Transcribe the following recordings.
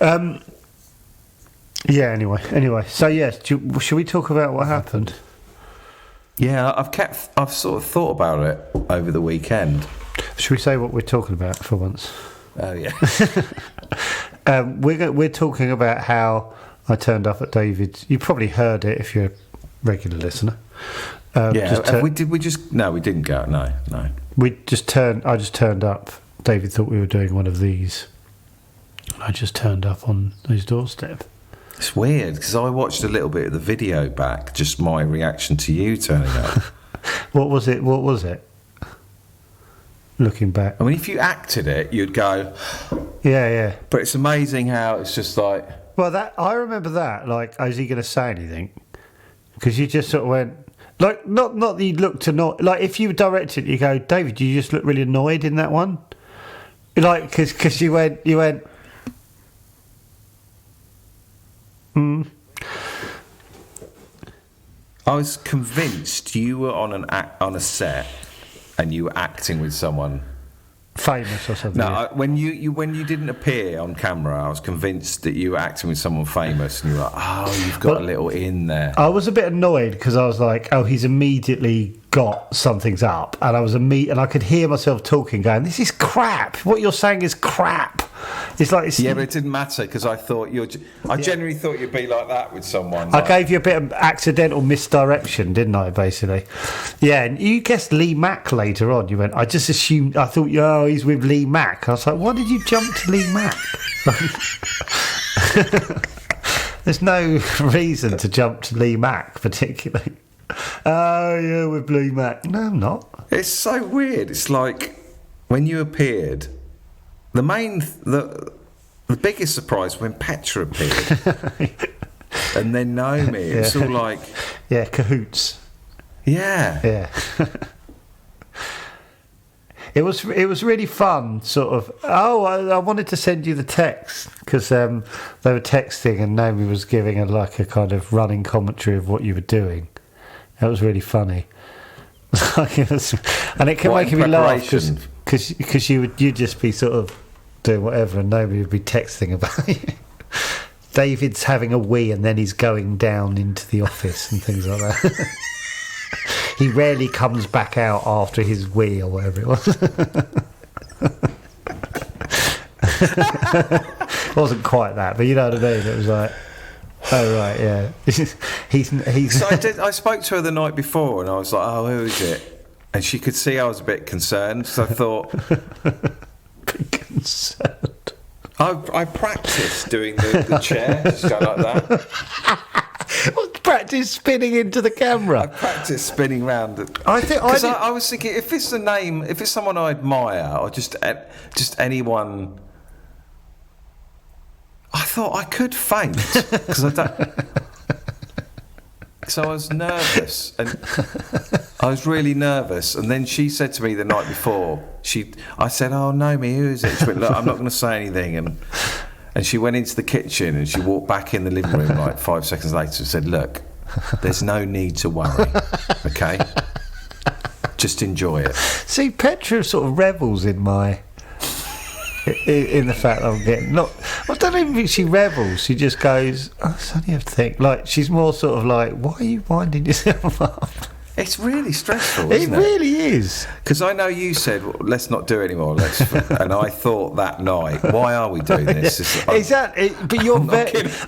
Yeah. Anyway. So should we talk about what happened? Yeah, I've sort of thought about it over the weekend. Should we say what we're talking about for once? Oh yeah. We're talking about how I turned up at David's. You probably heard it if you're a regular listener. No, we didn't go. No. I just turned up. David thought we were doing one of these. I just turned up on his doorstep. It's weird because I watched a little bit of the video back, just my reaction to you turning up. What was it? Looking back, I mean, if you acted it, you'd go, yeah. But it's amazing how it's just like. Well, that I remember that. Like, is he going to say anything? Because you just sort of went, like, not that you looked annoyed. Like, if you directed, you go, David, you just look really annoyed in that one. Like, because you went. I was convinced you were on a set and you were acting with someone famous or something. No, when you didn't appear on camera, I was convinced that you were acting with someone famous, and you were like, "Oh, you've got a little in there." I was a bit annoyed because I was like, "Oh, he's immediately got something's up," and I could hear myself talking, going, "This is crap. What you're saying is crap." It's like, but it didn't matter because I thought I genuinely thought you'd be like that with someone. I gave you a bit of accidental misdirection, didn't I? Basically, yeah. And you guessed Lee Mack later on. You went, I just assumed. I thought, oh, he's with Lee Mack. I was like, why did you jump to Lee Mack? There's no reason to jump to Lee Mack particularly. Oh yeah, with Lee Mack. No, I'm not. It's so weird. It's like when you appeared. The biggest surprise when Petra appeared, and then Naomi. It's all like cahoots. Yeah. It was really fun. Sort of. Oh, I wanted to send you the text because they were texting, and Naomi was giving a kind of running commentary of what you were doing. That was really funny. And it kept making me laugh because you'd just be sort of doing whatever, and nobody would be texting about you. David's having a wee, and then he's going down into the office and things like that. He rarely comes back out after his wee or whatever it was. It wasn't quite that, but you know what I mean. It was like, oh right, yeah. He's. So I spoke to her the night before, and I was like, oh, who is it? And she could see I was a bit concerned, so I thought. Bit concerned. I practiced doing the chair, just go like that. Practice spinning into the camera. I practiced spinning round. I was thinking, if it's someone I admire, or just anyone. I thought I could faint because I don't. So I was nervous, and I was really nervous. And then she said to me the night before, I said, "Oh, Naomi, who is it?" She went, "Look, I'm not going to say anything." And she went into the kitchen and she walked back in the living room like 5 seconds later and said, "Look, there's no need to worry, okay? Just enjoy it." See, Petra sort of revels in the fact that I'm getting I don't even think she revels. She just goes, "Oh, it's only a thing." Like, she's more sort of like, "Why are you winding yourself up?" It's really stressful, isn't it? It really is. Because I know you said, well, let's not do it anymore. And I thought that night, why are we doing this? Exactly. But you're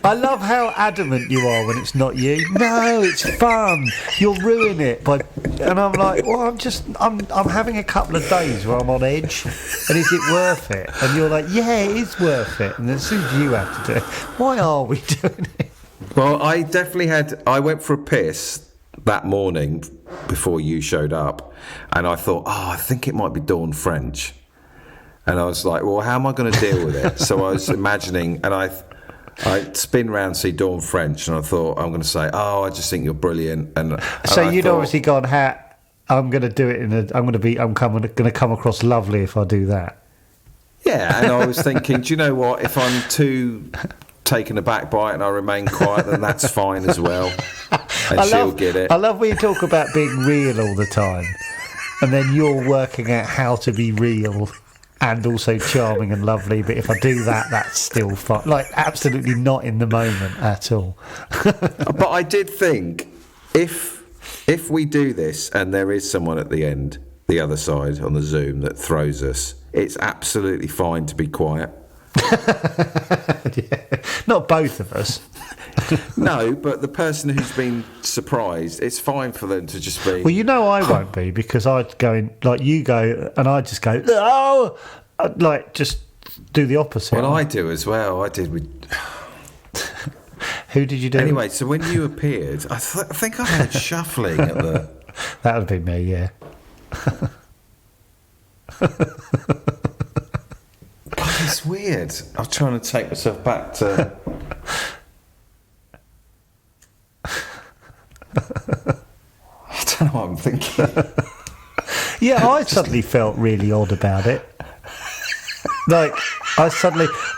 I love how adamant you are when it's not you. No, it's fun. You'll ruin it and I'm like, well, I'm having a couple of days where I'm on edge, and is it worth it? And you're like, yeah, it is worth it. And as soon as you have to do it, why are we doing it? Well, I went for a piss that morning before you showed up, and I thought, I think it might be Dawn French, and I was like, well, how am I going to deal with it? So I was imagining, and I spin round, see Dawn French, and I thought, I'm going to say, I just think you're brilliant. And so you'd obviously gone, I'm going to do it I'm going to come across lovely if I do that. Yeah, and I was thinking, do you know what? If I'm too taken aback by it and I remain quiet, then that's fine as well. And she'll get it. I love when you talk about being real all the time, and then you're working out how to be real and also charming and lovely. But if I do that, that's still fun. Like, absolutely not in the moment at all. But I did think, if we do this and there is someone at the end, the other side on the Zoom that throws us, it's absolutely fine to be quiet. Yeah. Not both of us. No, but the person who's been surprised, it's fine for them to just be... Well, you know I won't be, because I'd go in, like you go, and I just go, oh, I'd, like, just do the opposite. Well, I do as well. I did with... Who did you do? Anyway, so when you appeared, I think I heard shuffling at the... That would be me, yeah. God, it's weird. I'm trying to take myself back to... I don't know what I'm thinking. Yeah, I suddenly felt really odd about it. Like, I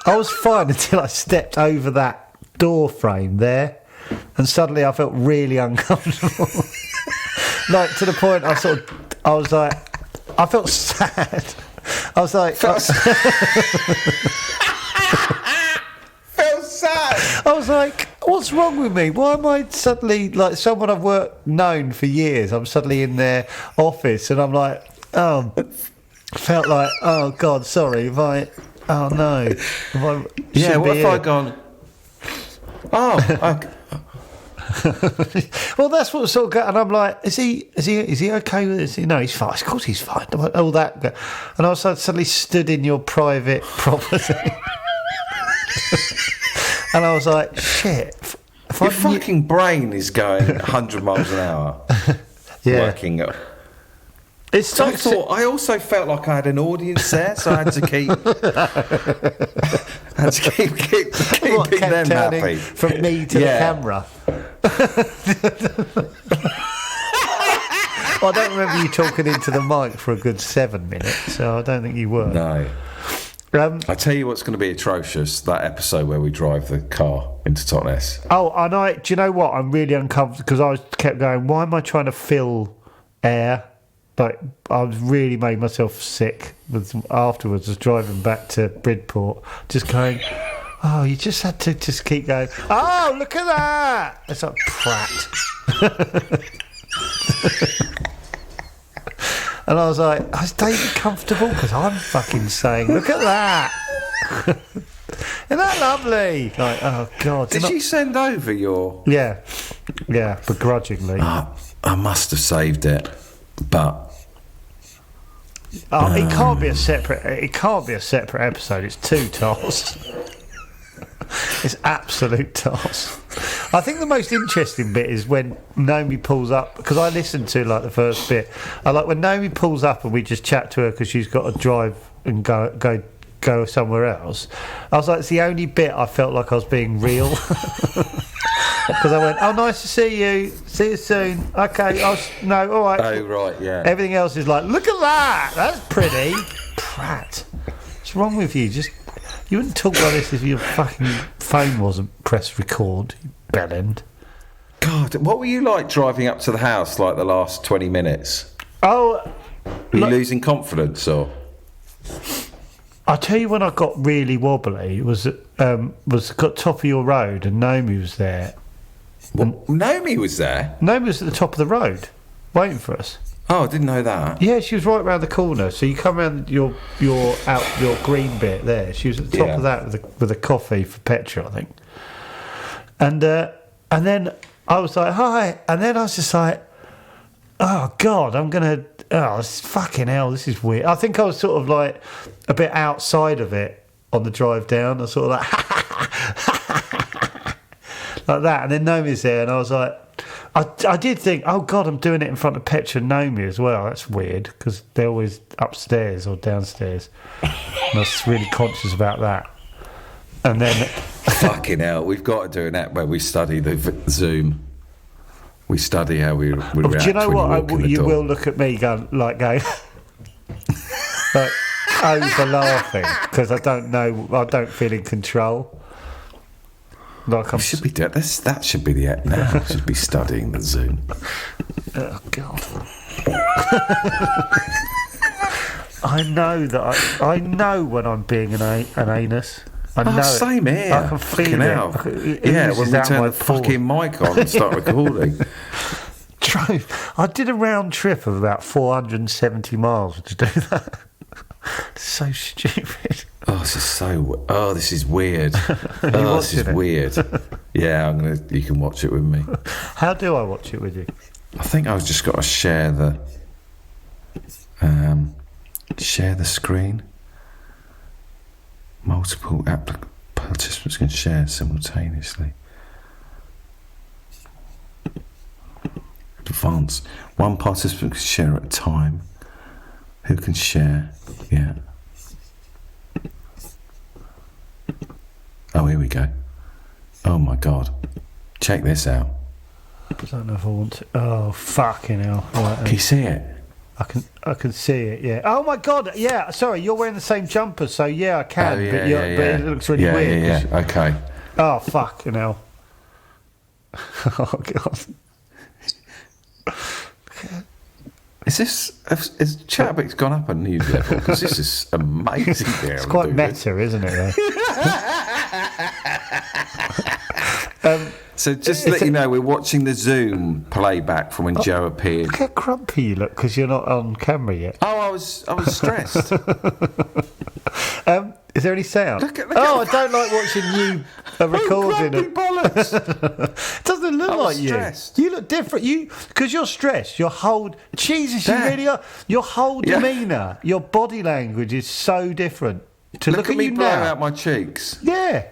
was fine until I stepped over that door frame there, and suddenly I felt really uncomfortable. Like, to the point I was like, I felt sad. I was like... Felt sad? I was like, what's wrong with me? Why am I suddenly, like, someone I've known for years, I'm suddenly in their office, and I'm like, oh, felt like, oh, God, sorry, oh, no. Yeah, what if I'd gone, oh, okay. Well, that's what sort of got, and I'm like, is he okay with this? No, he's fine. Of course he's fine. All that, and I was suddenly stood in your private property, and I was like, shit. Your fucking brain is going 100 miles an hour. Yeah. Working. It's I also felt like I had an audience there, so I had to keep keeping them happy. From me to the camera. Well, I don't remember you talking into the mic for a good 7 minutes, so I don't think you were. No. I tell you what's going to be atrocious, that episode where we drive the car into Totnes. Oh, and do you know what? I'm really uncomfortable because I kept going, why am I trying to fill air? Like, I really made myself sick afterwards. I was driving back to Bridport, just going, oh, you just had to just keep going, oh, look at that. It's like, prat. And I was like, is David comfortable? Because I'm fucking saying, look at that. Isn't that lovely? Like, oh, God. Did you send over your... Yeah, begrudgingly. I must have saved it, but... Oh, it can't be a separate episode. It's two toss. It's absolute toss. I think the most interesting bit is when Naomi pulls up, because I listened to like the first bit. I like when Naomi pulls up and we just chat to her because she's got to drive and go somewhere else. I was like, it's the only bit I felt like I was being real. Because I went, oh, nice to see you. See you soon. Okay, all right. Oh, right, yeah. Everything else is like, look at that. That's pretty. Prat. What's wrong with you? You wouldn't talk like this if your fucking phone wasn't pressed record, you bellend. God, what were you like driving up to the house like the last 20 minutes? Oh. Were you losing confidence or? I'll tell you when I got really wobbly, was got top of your road and Naomi was there. Naomi was there? Naomi was at the top of the road, waiting for us. Oh, I didn't know that. Yeah, she was right round the corner. So you come around your green bit there. She was at the top of that with a coffee for petrol, I think. And then I was like, hi. And then I was just like, oh, God, it's fucking hell, this is weird. I think I was sort of like a bit outside of it on the drive down. I was sort of like, like that. And then Naomi's there, and I was like, I did think, oh, God, I'm doing it in front of Petra and Naomi as well. That's weird, because they're always upstairs or downstairs. And I was really conscious about that. And then... Fucking hell, we've got to do an app where we study the Zoom. We study how we react. Do you know what? You door. will look at me going, like over laughing, because I don't feel in control. Like we should be doing this. That should be the app now. We should be studying the Zoom. Oh, God. I know that I know when I'm being an anus. I know same here. I can feel it. Yeah, when we turn the fucking mic on and start recording. True. I did a round trip of about 470 miles to do that. It's so stupid. Oh, this is weird. This is weird. Yeah, you can watch it with me. How do I watch it with you? I think I've just got to share the screen. Multiple participants can share simultaneously. Advance. One participant can share at a time. Who can share? Yeah. Oh, here we go. Oh my God. Check this out. I don't know if I want to. Oh, fucking hell. Right, can you see it? I can see it, yeah. Oh my God, yeah, sorry, you're wearing the same jumper, so yeah, I can, but it looks really weird. Yeah, okay. Oh, fucking hell. Oh, God. Has Chatterbox gone up a new level? Because this is amazing. It's quite meta, isn't it? So just to let you know, we're watching the Zoom playback from when Joe appeared. Look how grumpy you look because you're not on camera yet. Oh, I was stressed. Is there any sound? Look at I don't like watching you recording. Bollocks. It doesn't look like stressed. you. You look different. Because you're stressed. Your whole Jesus, you really are. Your whole demeanour, your body language is so different. Look at me you blowing now. out my cheeks. Yeah.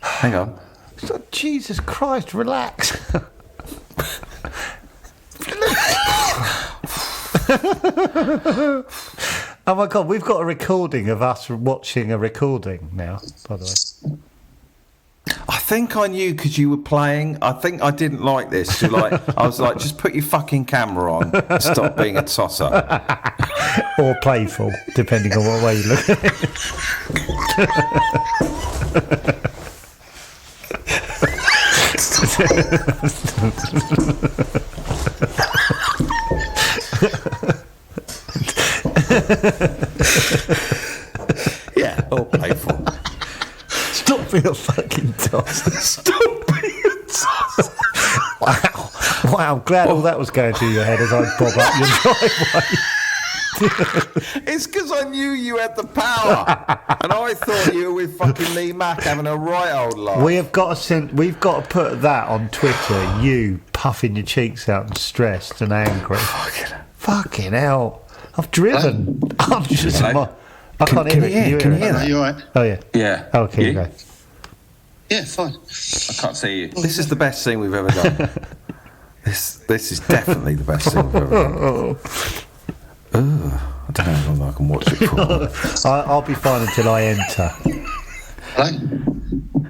Hang on. Jesus Christ, relax. Oh my God, we've got a recording of us watching a recording now, by the way. I think I knew because you were playing. I think I didn't like this. I was like, just put your fucking camera on and stop being a tosser. Or playful, depending on what way you look at it. Yeah, all playful. Stop being a fucking tosser. Stop being a tosser. Wow, I'm glad all that was going through your head as I bob up your driveway. It's because I knew you had the power, and I thought you were with fucking Lee Mack having a right old laugh. We've got to put that on Twitter. You puffing your cheeks out and stressed and angry. Fucking hell! I've driven. I'm just. I can't hear it. Can you hear that? Are you alright? Oh yeah. Yeah. Okay. You? Yeah, fine. I can't see you. This is the best thing we've ever done. This is definitely the best thing we've ever done. I don't know how long I can watch it for. I'll be fine until I enter. Hello?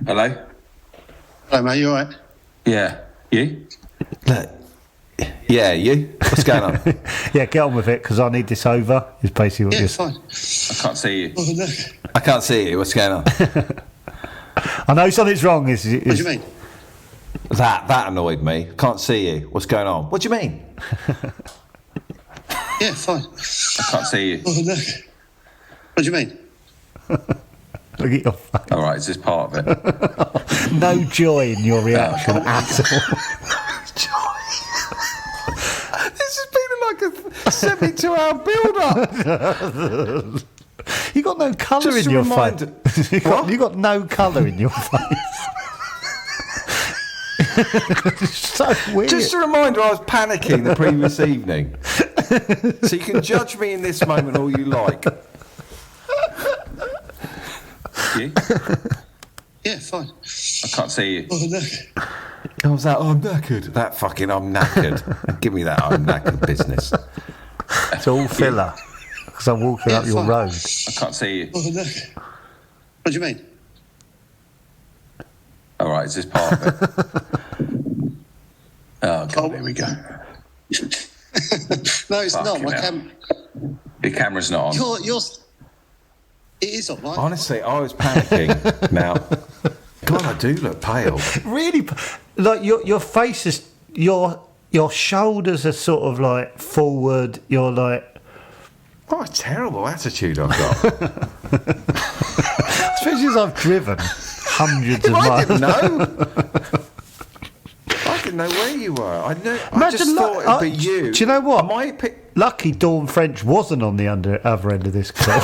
Hello? Hello, mate, you alright? Yeah. You? Look. Yeah, you? What's going on? Yeah, get on with it, because I need this over, is basically what Yeah, you're fine. I can't see you. Oh, no. I can't see you. What's going on? I know something's wrong. What do you mean? That annoyed me. Can't see you. What's going on? What do you mean? Yeah, fine. I can't see you. Oh, no. What do you mean? Look at your face. All right, is this part of it? No joy in your reaction at all. This has been like a 72-hour build-up. You got no colour Just in a your reminder- face. You got no colour in your face. So weird. Just a reminder, I was panicking the previous evening. So you can judge me in this moment all you like. You? Yeah, fine. I can't see you. Oh, no. I was like, I'm knackered. That fucking I'm knackered. Give me that I'm knackered business. It's all filler. Because I'm walking up your fine. road. I can't see you. Oh, no. What do you mean? All right, is this part of it? Oh, God, here we go. No, it's not. Fucking My hell. Your camera's not on. You're... It is on, right? Honestly, I was panicking now. God, I do look pale. Really, like your face is your shoulders are sort of like forward. You're like What a terrible attitude I've got. Especially as I've driven hundreds of I miles. didn't know. I didn't know where you were. I just thought it'd be you. Do you know what? My Lucky Dawn French wasn't on the other end of this call.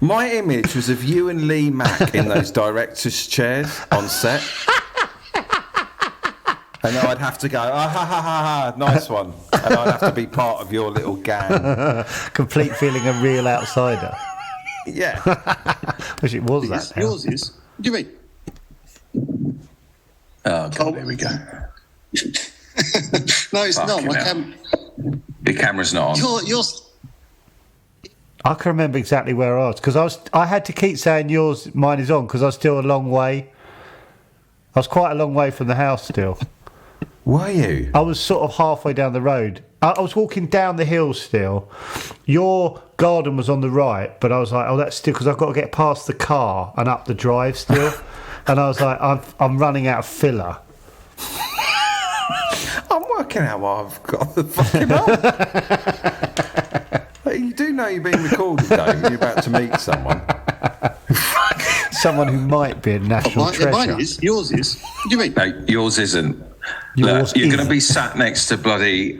My image was of you and Lee Mack in those director's chairs on set. And then I'd have to go, ha ha ha ha, nice one. And I'd have to be part of your little gang. Complete feeling a real outsider. Yeah. Wish it was that. Now. Yours is. What do you mean? Oh, God, here we go. No, it's not. Fucking My hell. Your camera's not on. yours. I can remember exactly where I was because I had to keep saying mine is on because I was still a long way. I was quite a long way from the house still. Were you? I was sort of halfway down the road. I was walking down the hill still. Your garden was on the right, but I was like, oh, that's still because I've got to get past the car and up the drive still. And I was like, I'm running out of filler. I'm working out what I've got the fucking on. You do know you're being recorded, though. You're about to meet someone. Someone who might be a national treasure. Mine is. Yours is. What do you mean? No, yours isn't. Yours Look, you're going to isn't. be sat next to bloody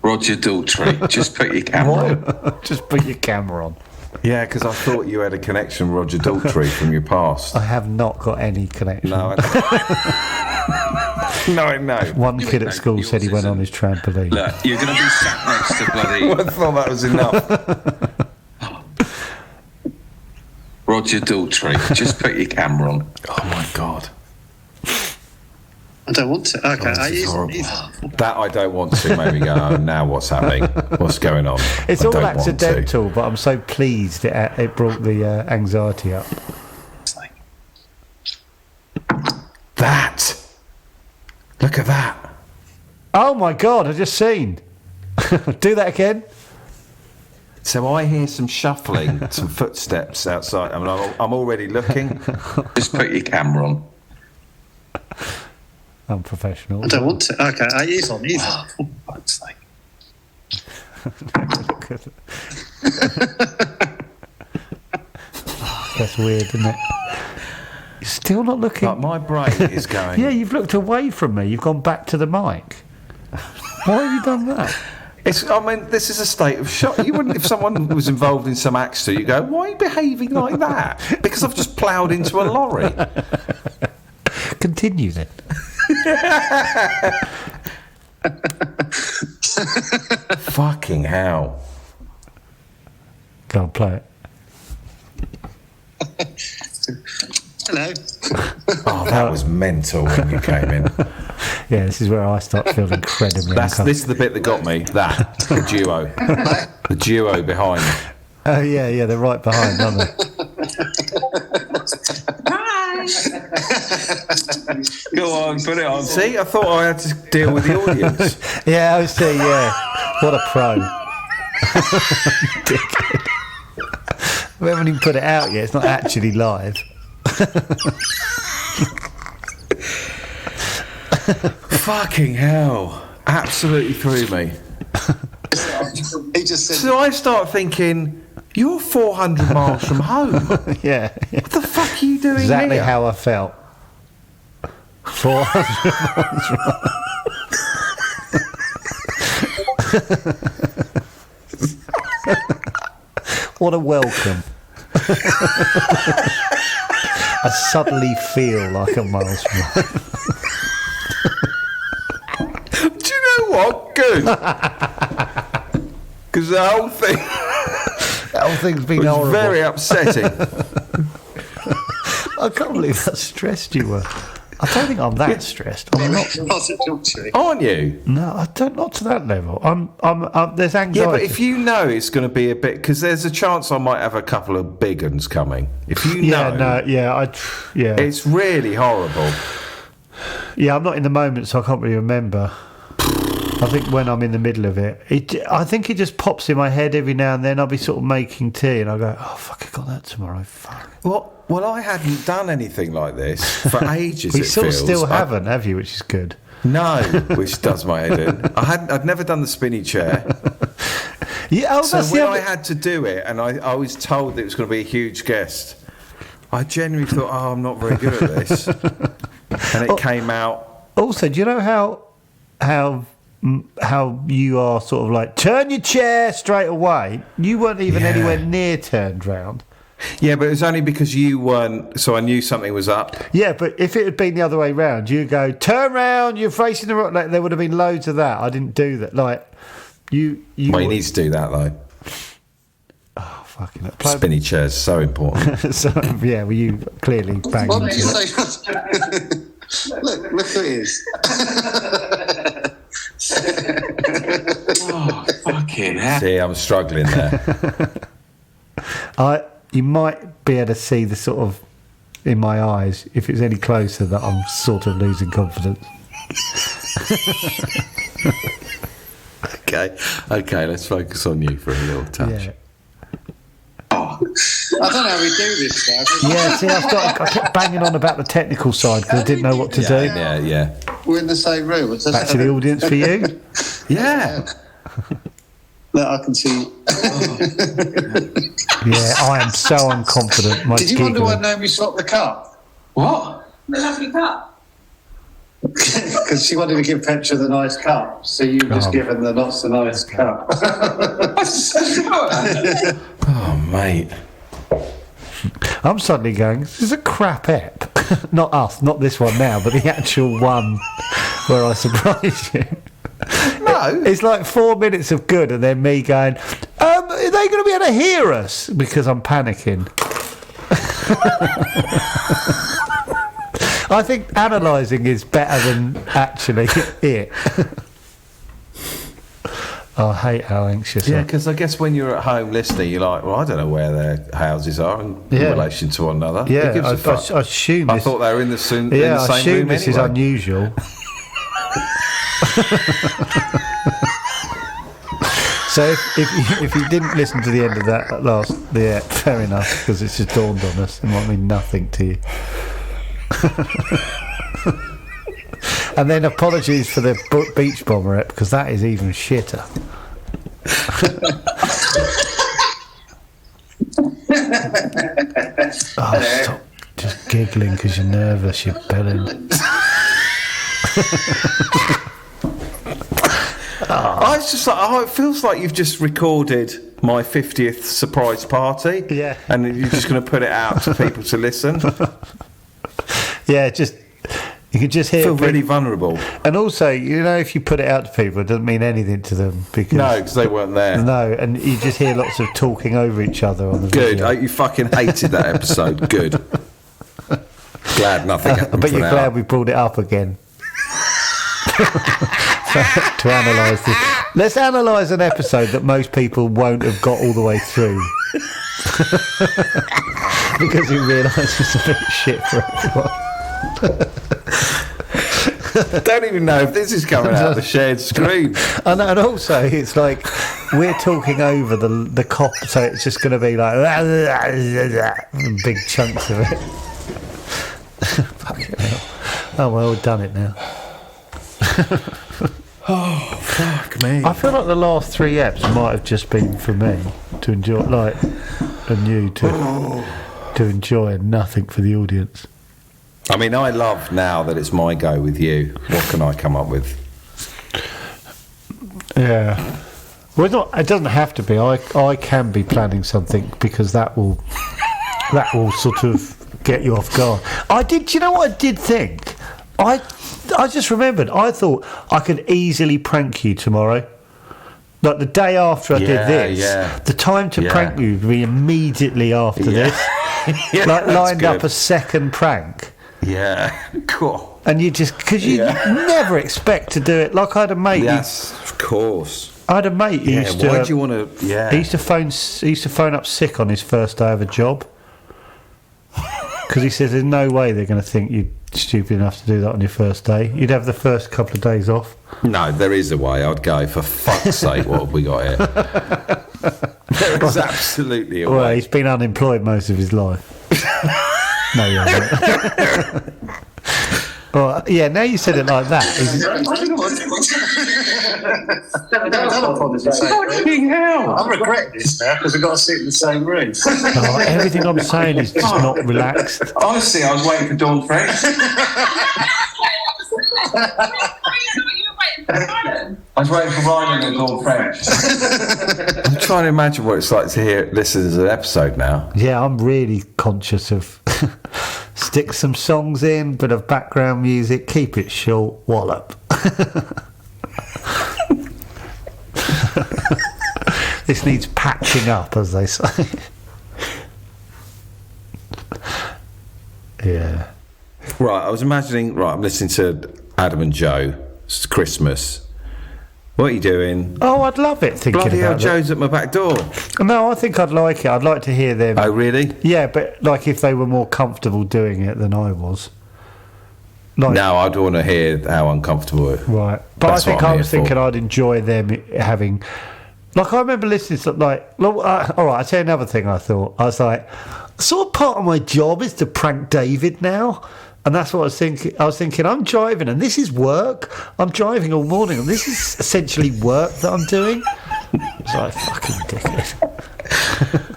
Roger Daltrey. Just put your camera on. Just put your camera on. Yeah, because I thought you had a connection with Roger Daltrey from your past. I have not got any connection. No, no. One kid at school said he went on his trampoline. Look, you're going to be sat next to bloody I thought that was enough. Roger Daltrey. Just put your camera on. Oh my God. I don't want to. Okay. This is horrible. That I don't want to made me go, oh, now what's happening? What's going on? It's I all don't want to. accidental, but I'm so pleased it brought the anxiety up. That. Look at that. Oh my God, I just seen. Do that again. So I hear some shuffling, some footsteps outside. I mean, I'm already looking. Just put your camera on. Unprofessional. I don't want to. Okay. It is on. It is on. For fuck's sake. That's weird, isn't it? You're still not looking. Like my brain is going. Yeah, you've looked away from me. You've gone back to the mic. Why have you done that? I mean, this is a state of shock. You wouldn't, if someone was involved in some accident, you go, why are you behaving like that? Because I've just ploughed into a lorry. Continue then. Fucking hell. Go on, play it. Hello. Oh, that was mental when you came in. Yeah, this is where I start feeling incredibly This is the bit that got me. The duo. The duo behind. Oh, yeah, they're right behind, aren't they? Go on, put it on. See, I thought I had to deal with the audience. Yeah, I see, yeah. What a pro. Dickhead. We haven't even put it out yet. It's not actually live. Fucking hell. Absolutely threw me. He just said. So I start thinking, you're 400 miles from home. What Yeah. the fuck are you doing Exactly here? how I felt. 400 What a welcome. I suddenly feel like a miles from home. Do you know what? Good. Because the whole thing That whole thing's been was horrible. very upsetting. I can't believe how stressed you were. I don't think I'm that stressed. I'm not. Aren't you? No, I don't. Not to that level. There's anxiety. Yeah, but if you know it's going to be a bit, because there's a chance I might have a couple of big uns coming. If you know, yeah. it's really horrible. Yeah, I'm not in the moment, so I can't really remember. I think when I'm in the middle of it, I think it just pops in my head every now and then. I'll be sort of making tea, and I go, "Oh fuck, I got that tomorrow." Fuck. Well, I hadn't done anything like this for ages. We it sort of feels. still haven't, have you? Which is good. No, which does my head in. I'd never done the spinny chair. Yeah, So when I had to do it, and I was told that it was going to be a huge guest, I genuinely thought, I'm not very good at this. And it came out. Also, do you know how you are sort of like, turn your chair straight away? You weren't even anywhere near turned round. Yeah, but it was only because you weren't, so I knew something was up. Yeah, but if it had been the other way round, you go, turn round, you're facing the right. Like, there would have been loads of that. I didn't do that. Like, you Well, you need to do that, though. Oh, fucking hell. Spinny chairs, so important. So, yeah, well, you clearly banged What did you into it. say? look who he is. Oh, fucking hell. See, I'm struggling there. You might be able to see the sort of, in my eyes, if it's any closer, that I'm sort of losing confidence. Okay, let's focus on you for a little touch. Yeah. I don't know how we do this now. Yeah, see, I kept banging on about the technical side because I didn't know what to do. Yeah. We're in the same room. Back to the audience for you. Yeah. Look, I can see. Yeah, I am so unconfident. My Did you wonder why giggling. Naomi swapped the cup? What? The lovely cup. Because she wanted to give Petra the nice cup, so you've just given the not so nice cup. Oh, mate. I'm suddenly going, this is a crap ep. Not us, not this one now, but the actual one where I surprised you. No. It's like 4 minutes of good and then me going, are they going to be able to hear us? Because I'm panicking. I think analysing is better than actually it. I hate how anxious I Yeah, am. because I guess when you're at home listening, you're like, well, I don't know where their houses are in relation to one another. Who Yeah, gives a fuck? I assume I this, thought they were in the same I assume room this is anyway. unusual. So if you didn't listen to the end of that last, yeah, fair enough, because it's just dawned on us. It might mean nothing to you. And then apologies for the beach bomber ep, because that is even shitter. Oh, stop just giggling because you're nervous, you're belling. I was just like, it feels like you've just recorded my 50th surprise party. Yeah. And you're just going to put it out to people to listen. Yeah, just you can just I hear feel people. really vulnerable. And also, you know, if you put it out to people, it doesn't mean anything to them because No, because they weren't there. no, and you just hear lots of talking over each other on the Good. video. You fucking hated that episode. Good. Glad nothing happened. But for you're now. glad we brought it up again. To analyse this. Let's analyse an episode that most people won't have got all the way through. Because we realise it's a bit shit for everyone. Don't even know if this is coming out of the shared screen. And also, it's like we're talking over the cop, so it's just going to be like big chunks of it. Fucking hell. Oh well, we've done it now. Oh, fuck me. I feel like the last 3 eps might have just been for me to enjoy, like, and you to enjoy, and nothing for the audience. I mean, I love now that it's my go with you. What can I come up with? Yeah. Well, it's not, it doesn't have to be. I can be planning something because that will sort of get you off guard. Do you know what I did think? I just remembered. I thought I could easily prank you tomorrow. Like the day after I did this, the time to prank you would be immediately after this. Yeah, Like that's lined up good. a second prank. Yeah, cool. And you just, because you never expect to do it. Like I had a mate. Yes, of course. I had a mate who Yeah, used to. why do you want to? Yeah. He used to phone up sick on his first day of a job because he says there's no way they're going to think you're stupid enough to do that on your first day. You'd have the first couple of days off. No, there is a way. I'd go, for fuck's sake, what have we got here? There is absolutely a Well, way. he's been unemployed most of his life. No, you haven't. Well, yeah, now you said it like that. Fucking hell! I regret this now because we've got to sit in the same room. Oh, everything I'm saying is just not relaxed. Honestly, I was waiting for Dawn French. I was waiting for Ryan and Dawn French. I'm trying to imagine what it's like to listen to an episode now. Yeah, I'm really conscious of stick some songs in, bit of background music, keep it short, wallop. This needs patching up, as they say. Yeah. Right, I was imagining. Right, I'm listening to Adam and Joe. It's Christmas. What are you doing? Oh, I'd love it. Thinking Bloody hell, about Joe's at my back door. No, I think I'd like it. I'd like to hear them. Oh, really? Yeah, but like if they were more comfortable doing it than I was. Like, No, I'd want to hear how uncomfortable it. right. But That's I think what I'm I was here for. thinking I'd enjoy them having. Like I remember listening to all right. I'll tell you another thing. I thought I was like, sort of part of my job is to prank David now. And that's what I was thinking. I'm driving, and this is work. I'm driving all morning, and this is essentially work that I'm doing. It's like fucking dickhead.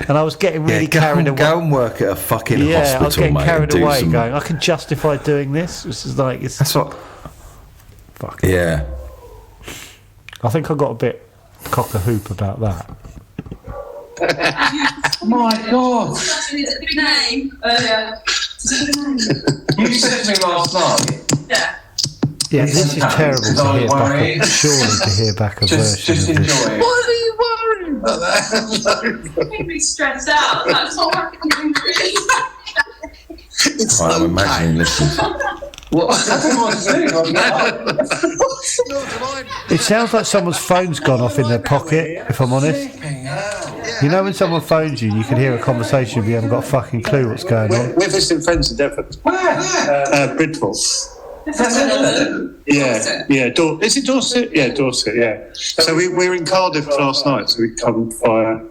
And I was getting really carried away. Go and work at a fucking hospital, I was getting mate, carried and do away, some- going, I can justify doing this. This is like it's. That's what. Fuck. Yeah. I think I got a bit cock a hoop about that. My God. Big name. You said to me last night. Yeah. Yeah, this is terrible to Don't hear worry. back. Surely to hear back a Just version of this. enjoy it. What are you worrying about that? Made me stressed out. That's all I can do. It's I'm imagining listening. What? I don't know what to do. It sounds like someone's phone's gone off in their pocket, if I'm honest. You know when someone phones you, you can hear a conversation but you haven't got a fucking clue what's going on. We're visiting friends in Devon. Bridport. Yeah. Is it Dorset? Yeah, Dorset, yeah. So we were in Cardiff last night, so we come via...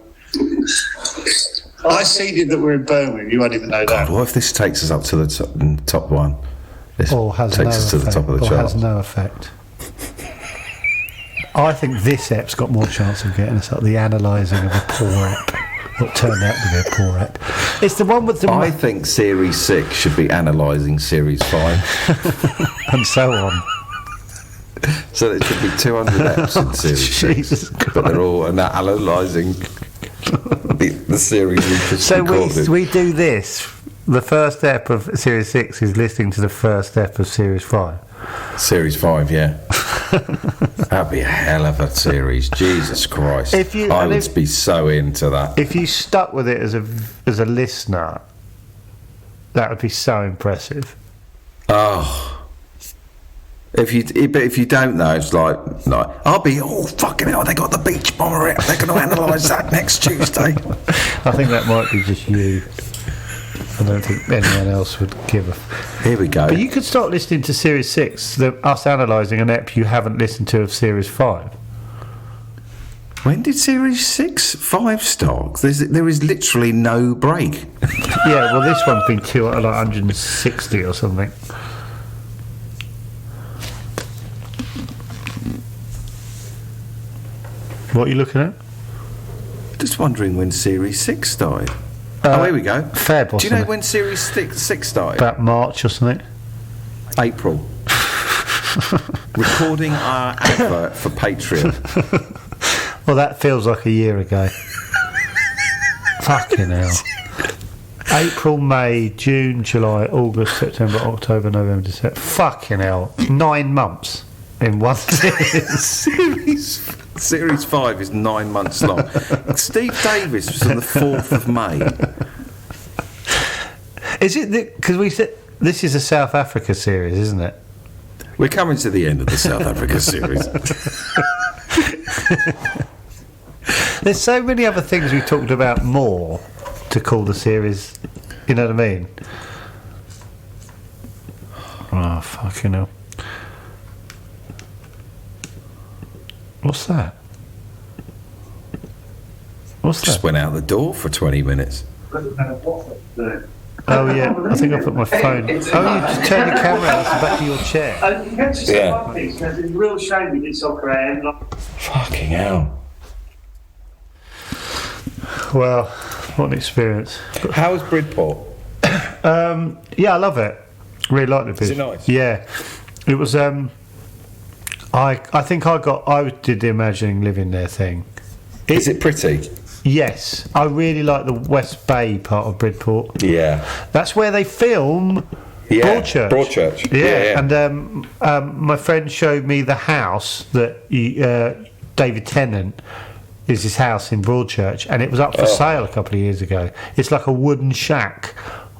I seeded that we're in Birmingham, you won't even know that. What if this takes us up to the top one? This Or has takes no us to the effect. top of the Or chart. has no effect. I think this app's got more chance of getting us up. The analysing of a poor app. What turned out to be a poor app. It's the one with the... I think Series 6 should be analysing Series 5. and so on. So there should be 200 apps in Series 6. Jesus But they're all analysing the series we just So recorded. we do this. The first step of Series 6 is listening to the first step of Series 5. Series 5, yeah. That'd be a hell of a series. Jesus Christ. I would be so into that. If you stuck with it as a listener, that would be so impressive. Oh. If you don't know, it's like I'll be fucking hell. They got the beach bomber out. They're going to analyse that next Tuesday. I think that might be just you. I don't think anyone else would give a... Here we go. But you could start listening to Series 6, us analysing an ep you haven't listened to of Series 5. When did Series 5 start? There is literally no break. Yeah, well, this one's been like 160 or something. What are you looking at? Just wondering when Series 6 started. Here we go. Feb or Do you know something. when Series 6 started? About March or something. April. Recording our advert for Patreon. Well, that feels like a year ago. Fucking hell. April, May, June, July, August, September, October, November, December. Fucking hell. 9 months in one Series 5 is 9 months long. Steve Davis was on the 4th of May. Is it because we said this is a South Africa series, isn't it? We're coming to the end of the South Africa series. There's so many other things we talked about more to call the series. You know what I mean? Oh, fucking hell. What's that? What's Just that? went out the door for 20 minutes. Oh yeah, I think I put my phone. Oh, you just turn the camera out to the back of your chair. You can just say one thing. It's a real shame we did soccer and Fucking hell. Well, what an experience. How was Bridport? Yeah, I love it. Really like the Is bit. it nice? Yeah, it was. I think I did the imagining living there thing. Is it pretty? Yes, I really like the West Bay part of Bridport. Yeah. That's where they film Broadchurch. Broadchurch. Yeah. And my friend showed me the house that David Tennant is his house in Broadchurch, and it was up for sale a couple of years ago. It's like a wooden shack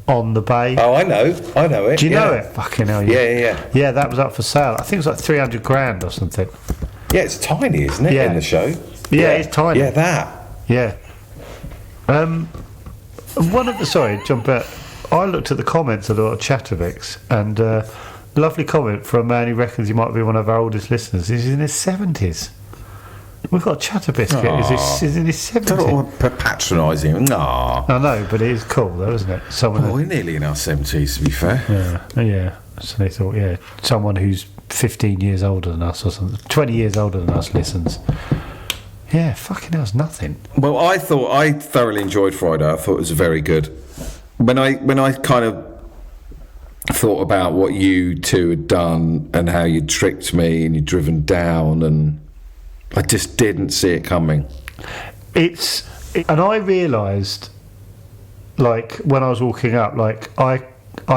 on the bay. Oh, I know it. Do you know it? Fucking hell, Yeah. Yeah, that was up for sale. I think it was like 300 grand or something. Yeah, it's tiny, isn't it, Yeah. in the show? Yeah, it's tiny. Yeah, that. Yeah. Jump out. I looked at the comments of the Chattervix, and lovely comment from a man who reckons he might be one of our oldest listeners. He's in his 70s. We've got Chatterbiscuit. He's in his 70s. Don't patronising. Nah. I know, but it is cool though, isn't it? We're nearly in our 70s, to be fair. Yeah. So they thought, someone who's 15 years older than us or something, 20 years older than us listens. Yeah, fucking hell's nothing. Well, I thoroughly enjoyed Friday. I thought it was very good. When I kind of thought about what you two had done and how you tricked me and you'd driven down, and I just didn't see it coming. And I realised, like, when I was walking up, like, I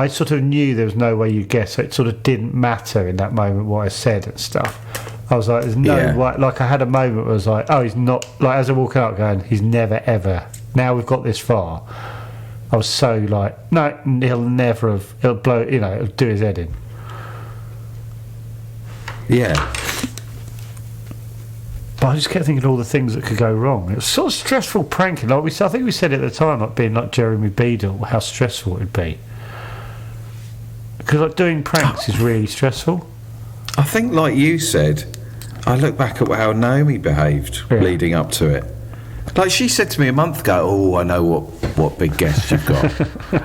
sort of knew there was no way you'd guess, so it sort of didn't matter in that moment what I said and stuff. I was like, there's no way. Like, I had a moment where I was like, oh, he's not, like, as I walk out going, he's never ever, now we've got this far. I was so like, no, he'll blow, it'll do his head in. Yeah. But I just kept thinking of all the things that could go wrong. It was sort of stressful pranking. Like I think we said at the time, like being like Jeremy Beadle, how stressful it would be. Because like doing pranks is really stressful. I think, like you said, I look back at how Naomi behaved leading up to it. Like, she said to me a month ago, oh, I know what big guest you've got.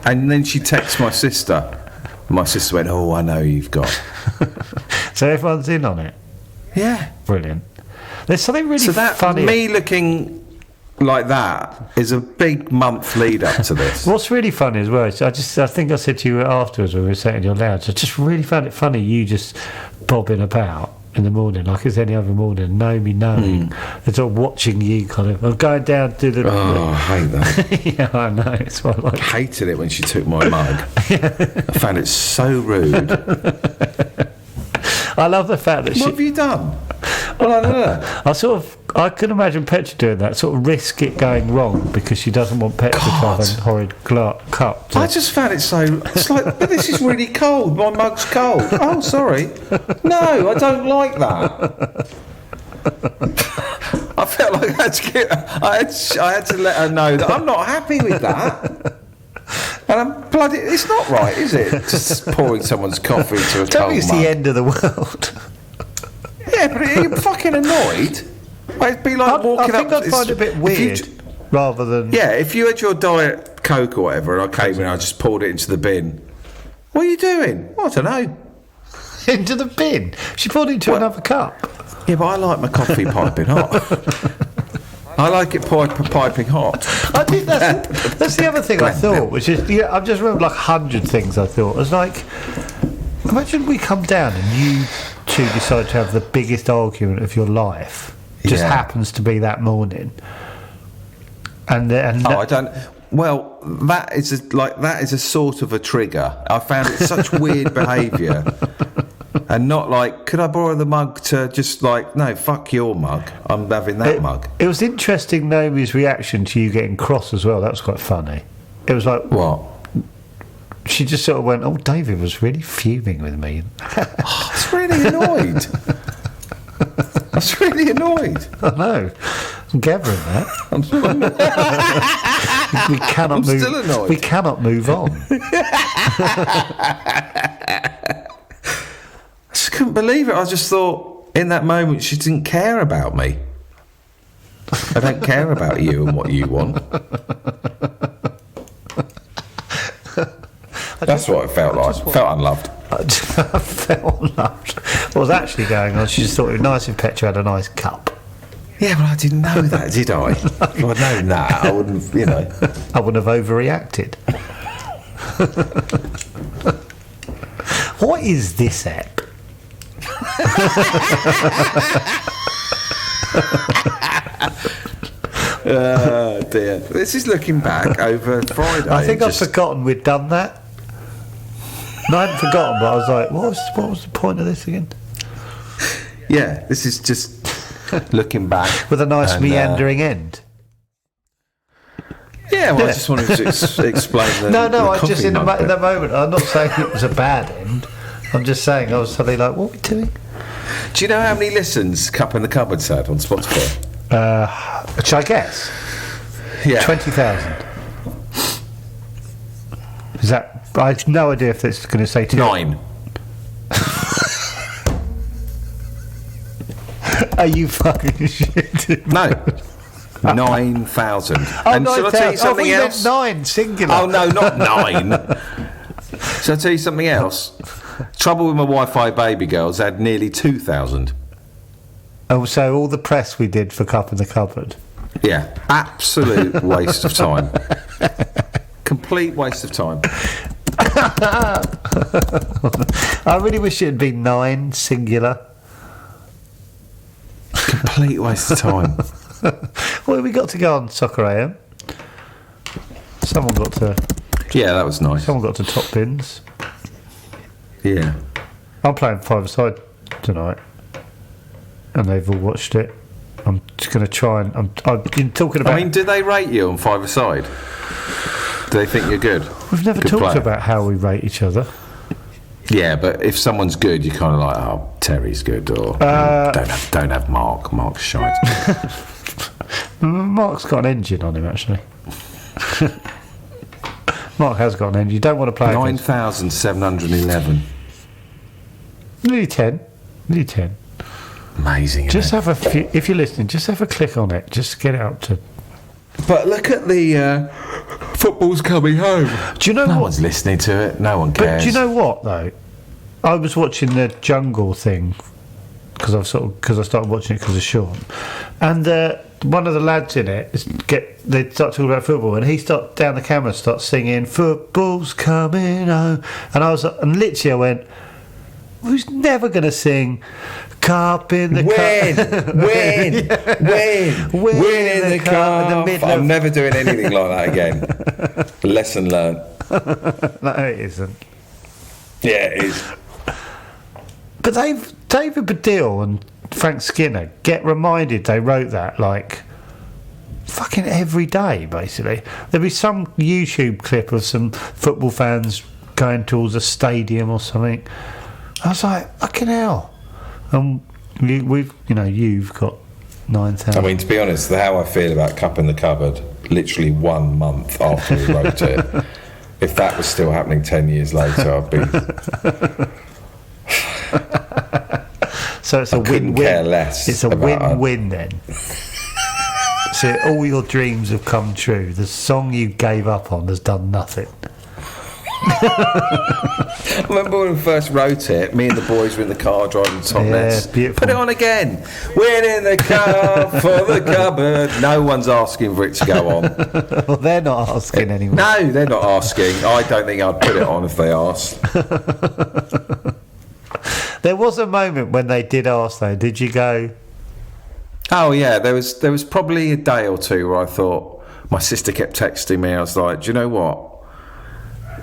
And then she texted my sister. My sister went, oh, I know you've got. So everyone's in on it. Yeah. Brilliant. There's something really funny. Me looking like that is a big month lead up to this. What's really funny as well is I think I said to you afterwards when we were sitting in your lounge, I just really found it funny you just bobbing about in the morning like it's any other morning, knowing and sort of watching you kind of. I'm going down to the. Oh, I hate that. Yeah, I know. It's what I like. Hated it when she took my mug. I found it so rude. I love the fact that What have you done? Well, I don't know. I can imagine Petra doing that, sort of risk it going wrong because she doesn't want Petra to have a horrid cup. I just found it so. It's like, but this is really cold. My mug's cold. Oh, sorry. No, I don't like that. I felt like I had to let her know that I'm not happy with that. And I'm bloody. It's not right, is it? Just pouring someone's coffee into a Don't cold think it's mug. the end of the world. Yeah, but are you fucking annoyed? It'd be like walking I think up. I'd find it a bit weird, rather than. Yeah, if you had your Diet Coke or whatever, and I came in and I just poured it into the bin. What are you doing? I don't know. Into the bin. She poured it into another cup. Yeah, but I like my coffee piping hot. I like it piping hot. I think that's the other thing I thought, which is I've just remembered like 100 things I thought. It was like, imagine we come down and you two decide to have the biggest argument of your life. Just happens to be that morning. I don't. Well, that is a sort of a trigger. I found it such weird behaviour, and not like, could I borrow the mug to just like, no, fuck your mug. I'm having that mug. It was interesting, Naomi's reaction to you getting cross as well. That was quite funny. It was like, what? She just sort of went, oh, David was really fuming with me. I was really annoyed. I was really annoyed. I know. I'm gathering that. We cannot move. Still annoyed. We cannot move on. I just couldn't believe it. I just thought, in that moment, she didn't care about me. I don't care about you and what you want. That's what it felt like. Felt unloved. I felt unloved. What was actually going on, she just thought it was nice if Petra had a nice cup. Yeah, but I didn't know that, did I? If I'd known that, I wouldn't, I wouldn't have overreacted. What is this app? Oh dear. This is looking back over Friday. I think I've forgotten we'd done that. No, I hadn't forgotten, but I was like, what was the point of this again? Yeah, this is just looking back. With a nice meandering end. Yeah, well, I just wanted to explain the No, the I was just coffee in mug bit. that moment. I'm not saying it was a bad end. I'm just saying I was suddenly like, what are we doing? Do you know how many listens Cup in the Cupboard's had on Spotify? Which I guess Yeah. 20,000. Is that? I have no idea if it's going to say 2. 9. Are you fucking shitting? No. 9,000. Oh, And shall I tell you 9,000. something you else? meant 9 singular. Oh no, not 9. Shall I tell you something else? Trouble with My Wi-Fi Baby Girls had nearly 2,000. Oh, so all the press we did for Cup in the Cupboard. Yeah, absolute waste of time. Complete waste of time. I really wish it had been 9 singular. Complete waste of time. Well, we got to go on Soccer AM. Someone got to Yeah, that was nice. top bins. Yeah. I'm playing 5-a-side tonight, and they've all watched it. I'm just going to try and I've been talking about. I mean, do they rate you on 5-a-side? Do they think you're good? We've never Good talked player. about how we rate each other. Yeah, but if someone's good, you're kind of like, oh, Terry's good, or don't have Mark. Mark's shite. Mark's got an engine on him, actually. Mark has got an engine. You don't want to play against 9,711. nearly 10. Nearly 10. Amazing. Isn't Just it? have a few, if you're listening, just have a click on it. Just get it up to. But look at the football's coming home. Do you know No what? one's listening to it. No one But cares. do you know what though? I was watching the Jungle thing because I started watching it because of Sean, and one of the lads in it they start talking about football, and he down the camera starts singing "Football's coming home," and and literally I went, "Who's never going to sing?" Cup in the cup. Win in the cup. in the middle I'm of- never doing anything like that again. Lesson learned. No, it isn't. Yeah, it is. But David Baddiel and Frank Skinner get reminded they wrote that like fucking every day, basically. There'll be some YouTube clip of some football fans going towards a stadium or something. I was like, fucking hell. And you've got 9,000. I mean, to be honest, how I feel about Cup in the Cupboard, literally 1 month after we wrote it, if that was still happening 10 years later, I'd be... So it's a couldn't win-win. care less It's a about win-win then. So all your dreams have come true. The song you gave up on has done nothing. I remember when we first wrote it, me and the boys were in the car driving Tom Yeah, Ness. beautiful. Put it on again. Win in the car for the cupboard. No one's asking for it to go on. Well, they're not asking anymore. No, they're not asking. I don't think I'd put it on if they asked. There was a moment when they did ask, though. Did you go? Oh yeah, there was probably a day or two where I thought, my sister kept texting me. I was like, do you know what?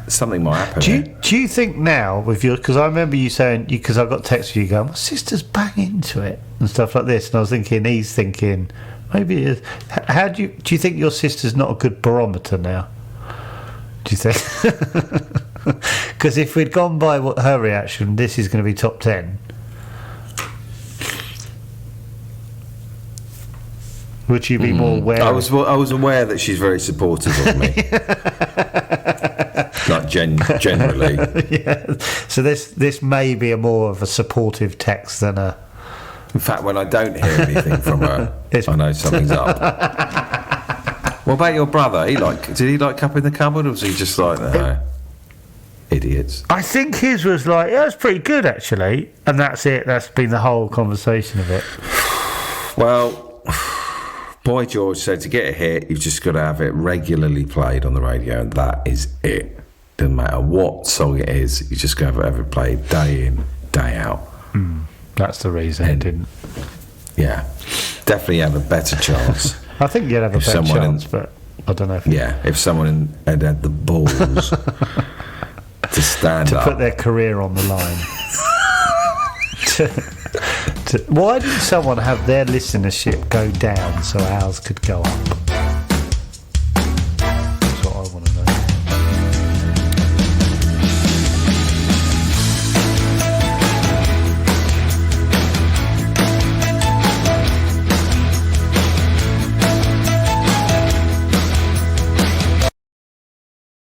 Something might happen. Do you think now with your? Because I remember you saying because I got text from you going, my sister's bang into it and stuff like this, and I was thinking he's thinking maybe it is. How do you think your sister's not a good barometer now? Do you think? Because if we'd gone by what her reaction, this is going to be top 10. Would you be more aware? I was aware that she's very supportive of me. Like generally. Yeah. So this may be more of a supportive text than a. In fact, when I don't hear anything from her, I know something's up. What about your brother? Did he like Cup in the Cupboard, or was he just like no? idiots. I think his was like, yeah, that's pretty good actually, and that's it. That's been the whole conversation of it. Well, Boy George said to get a hit, you've just got to have it regularly played on the radio, and that is it. Doesn't matter what song it is, you just got to have it played day in, day out. That's the reason it didn't. Yeah, definitely have a better chance. I think you'd have a If better someone chance, but I don't know if if someone had had the balls to stand to up. put their career on the line. Why didn't someone have their listenership go down so ours could go up?